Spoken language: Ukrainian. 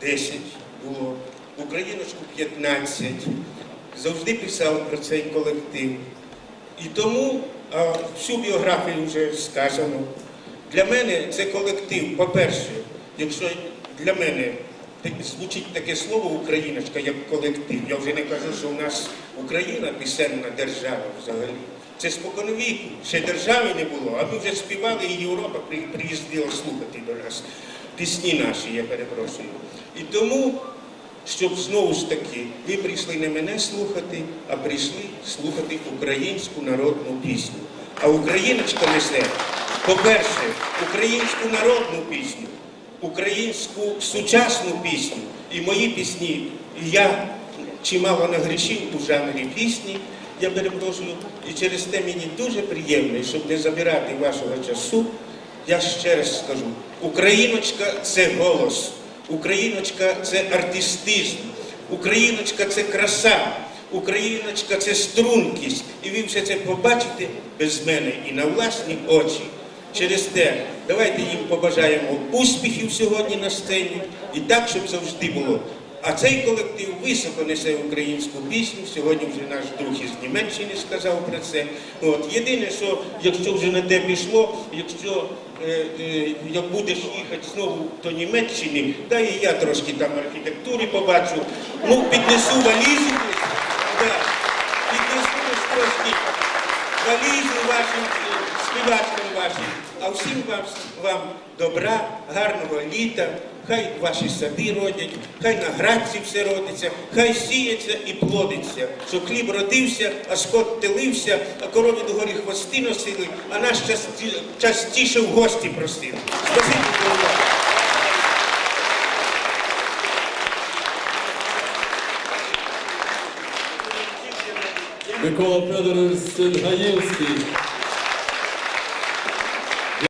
10 було, Україночку 15. Завжди писав про цей колектив. І тому всю біографію вже сказано. Для мене це колектив, по-перше, якщо для мене звучить таке слово «україночка» як колектив, я вже не кажу, що у нас Україна пісенна держава взагалі. Це споконвіку, ще держави не було, а ми вже співали, і Європа приїздила слухати до нас. Пісні наші, я перепрошую. І тому, щоб знову ж таки, ви прийшли не мене слухати, а прийшли слухати українську народну пісню. А україночка несе, по-перше, українську народну пісню, українську сучасну пісню. І мої пісні, і я чимало нагрішив у жанрі пісні, я перепрошую, і через те мені дуже приємно, щоб не забирати вашого часу, я ще раз скажу, україночка – це голос, україночка – це артистизм, україночка – це краса, україночка – це стрункість. І ви все це побачите без мене і на власні очі. Через те, давайте їм побажаємо успіхів сьогодні на сцені і так, щоб завжди було. А цей колектив високо несе українську пісню, сьогодні вже наш друг із Німеччини сказав про це. Єдине, що якщо вже на те пішло, якщо як будеш їхати знову до Німеччини, та і я трошки там архітектури побачу, піднесу валізу, піднесу трошки валізу вашим, співачкам вашим, а всім вам добра, гарного літа, хай ваші сади родять, хай на градці все родиться, хай сіється і плодиться, щоб хліб родився, а скот телився, а корові догорі хвости носили, а нас частіше в гості просили. Спасибі за увагу. Микола Федорович Сенгаєвський.